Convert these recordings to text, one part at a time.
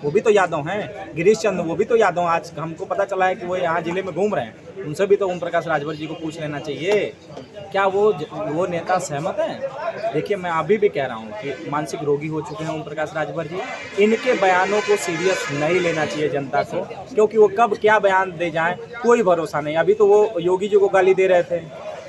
वो भी तो यादव हैं, गिरीश चंद्र वो भी तो यादव। आज हमको पता चला है कि वो यहाँ जिले में घूम रहे हैं, उनसे भी तो ओम प्रकाश राजभर जी को पूछ लेना चाहिए। क्या वो नेता सहमत हैं? देखिए, मैं अभी भी कह रहा हूँ कि मानसिक रोगी हो चुके हैं ओम प्रकाश राजभर जी। इनके बयानों को सीरियस नहीं लेना चाहिए जनता को, क्योंकि वो कब क्या बयान दे जाएं कोई भरोसा नहीं। अभी तो वो योगी जी को गाली दे रहे थे,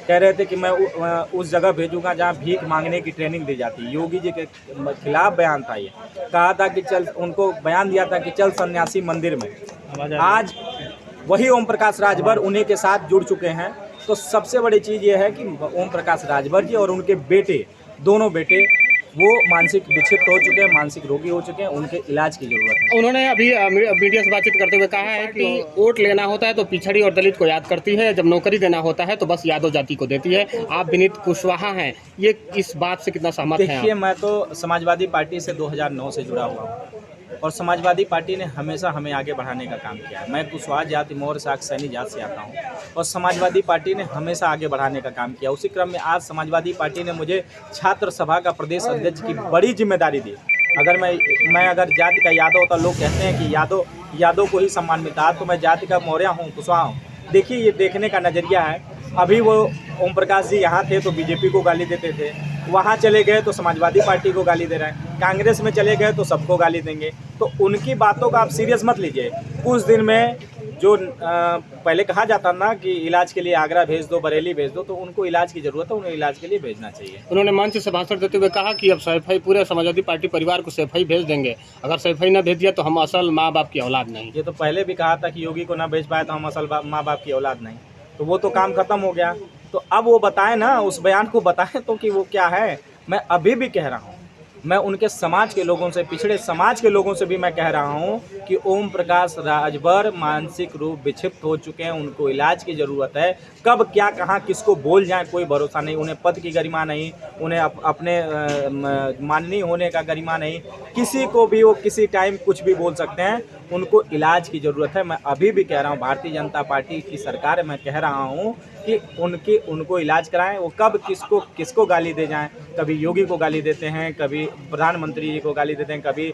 कह रहे थे कि मैं उस जगह भेजूंगा जहाँ भीख मांगने की ट्रेनिंग दी जाती है। योगी जी के खिलाफ बयान था ये, कहा था कि चल, उनको बयान दिया था कि चल सन्यासी मंदिर में। आज वही ओम प्रकाश राजभर उन्हीं के साथ जुड़ चुके हैं। तो सबसे बड़ी चीज़ ये है कि ओम प्रकाश राजभर जी और उनके बेटे, दोनों बेटे, वो मानसिक विक्षिप्त हो चुके हैं, मानसिक रोगी हो चुके हैं, उनके इलाज की ज़रूरत है। उन्होंने अभी मीडिया से बातचीत करते हुए कहा है कि वोट लेना होता है तो पिछड़ी और दलित को याद करती है, जब नौकरी देना होता है तो बस यादव जाति को देती है। आप विनीत कुशवाहा हैं, ये इस बात से कितना सहमत हैं? देखिए, मैं तो समाजवादी पार्टी से 2009 से जुड़ा हुआ हूँ और समाजवादी पार्टी ने हमेशा हमें आगे बढ़ाने का काम किया है। मैं कुशवाहा जाति मौर्य शाक्त सैनी जात से आता हूँ और समाजवादी पार्टी ने हमेशा आगे बढ़ाने का काम किया। उसी क्रम में आज समाजवादी पार्टी ने मुझे छात्र सभा का प्रदेश अध्यक्ष की बड़ी जिम्मेदारी दी। अगर मैं अगर जाति का यादव होता, लोग कहते हैं कि यादव को ही सम्मान मिलता, तो मैं जाति का मौर्य हूँ, कुशवाहा हूँ। देखिए, ये देखने का नज़रिया है। अभी वो ओम प्रकाश जी यहाँ थे तो बीजेपी को गाली देते थे, वहाँ चले गए तो समाजवादी पार्टी को गाली दे रहे हैं, कांग्रेस में चले गए तो सबको गाली देंगे। तो उनकी बातों का आप सीरियस मत लीजिए। कुछ दिन में जो पहले कहा जाता ना कि इलाज के लिए आगरा भेज दो, बरेली भेज दो, तो उनको इलाज की ज़रूरत है, उन्हें इलाज के लिए भेजना चाहिए। उन्होंने मंच से भाषण देते हुए कहा कि अब सैफई पूरे समाजवादी पार्टी परिवार को सैफई भेज देंगे, अगर सैफई न भेज दिया तो हम असल माँ बाप की औलाद नहीं। ये तो पहले भी कहा था कि योगी को ना भेज पाए तो हम असल माँ बाप की औलाद नहीं। तो वो तो काम खत्म हो गया। तो अब वो बताएं ना, उस बयान को बताएं तो कि वो क्या है। मैं अभी भी कह रहा हूँ, मैं उनके समाज के लोगों से, पिछड़े समाज के लोगों से भी मैं कह रहा हूँ कि ओम प्रकाश राजभर मानसिक रूप विक्षिप्त हो चुके हैं, उनको इलाज की ज़रूरत है। कब क्या कहाँ किसको बोल जाए कोई भरोसा नहीं। उन्हें पद की गरिमा नहीं, उन्हें अपने माननीय होने का गरिमा नहीं। किसी को भी वो किसी टाइम कुछ भी बोल सकते हैं, उनको इलाज की ज़रूरत है। मैं अभी भी कह रहा हूँ, भारतीय जनता पार्टी की सरकार है, मैं कह रहा हूँ कि उनको इलाज कराएं। वो कब किसको गाली दे जाएं, कभी योगी को गाली देते हैं, कभी प्रधानमंत्री जी को गाली देते हैं, कभी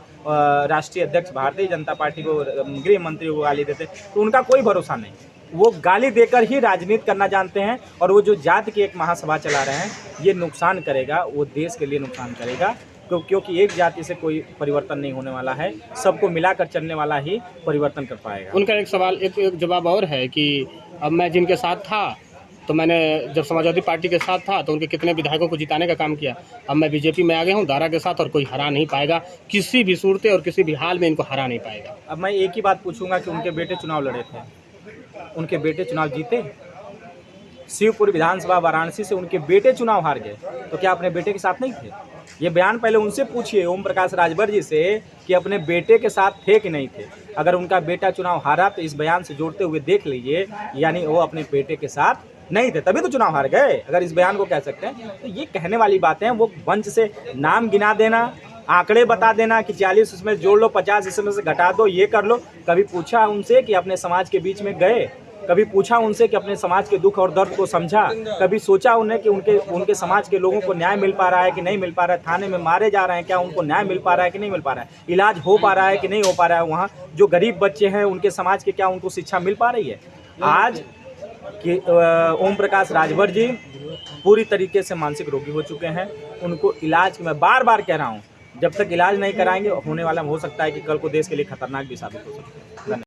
राष्ट्रीय अध्यक्ष भारतीय जनता पार्टी को, गृह मंत्री को गाली देते हैं, तो उनका कोई भरोसा नहीं। वो गाली देकर ही राजनीति करना जानते हैं। और वो जो जाति की एक महासभा चला रहे हैं, ये नुकसान करेगा, वो देश के लिए नुकसान करेगा, क्योंकि एक जाति से कोई परिवर्तन नहीं होने वाला है, सबको मिलाकर चलने वाला ही परिवर्तन कर पाएगा। उनका एक सवाल, एक जवाब और है कि अब मैं जिनके साथ था, तो मैंने जब समाजवादी पार्टी के साथ था तो उनके कितने विधायकों को जिताने का काम किया। अब मैं बीजेपी में आ गया हूँ दारा के साथ, और कोई हरा नहीं पाएगा, किसी भी सूरत और किसी भी हाल में इनको हरा नहीं पाएगा। अब मैं एक ही बात पूछूंगा कि उनके बेटे चुनाव लड़े थे, उनके बेटे चुनाव जीते? शिवपुरी विधानसभा वाराणसी से उनके बेटे चुनाव हार गए, तो क्या अपने बेटे के साथ नहीं थे? ये बयान पहले उनसे पूछिए, ओम प्रकाश राजभर जी से, कि अपने बेटे के साथ थे कि नहीं थे। अगर उनका बेटा चुनाव हारा तो इस बयान से जोड़ते हुए देख लीजिए, यानी वो अपने बेटे के साथ नहीं थे, तभी तो चुनाव हार गए, अगर इस बयान को कह सकते हैं। तो ये कहने वाली बातें हैं। वो मंच से नाम गिना देना, आंकड़े बता देना कि 40 इसमें जोड़ लो, 50 इसमें से घटा दो, ये कर लो। कभी पूछा उनसे कि अपने समाज के बीच में गए? कभी पूछा उनसे कि अपने समाज के दुख और दर्द को समझा? कभी सोचा उन्हें कि उनके समाज के लोगों को न्याय मिल पा रहा है कि नहीं मिल पा रहा है? थाने में मारे जा रहे हैं, क्या उनको न्याय मिल पा रहा है कि नहीं मिल पा रहा है? इलाज हो पा रहा है कि नहीं हो पा रहा है? वहाँ जो गरीब बच्चे हैं उनके समाज के, क्या उनको शिक्षा मिल पा रही है? आज कि ओम प्रकाश राजभर जी पूरी तरीके से मानसिक रोगी हो चुके हैं। उनको इलाज, मैं बार बार कह रहा हूँ, जब तक इलाज नहीं कराएंगे, होने वाला हो सकता है कि कल को देश के लिए खतरनाक भी साबित हो सकता है।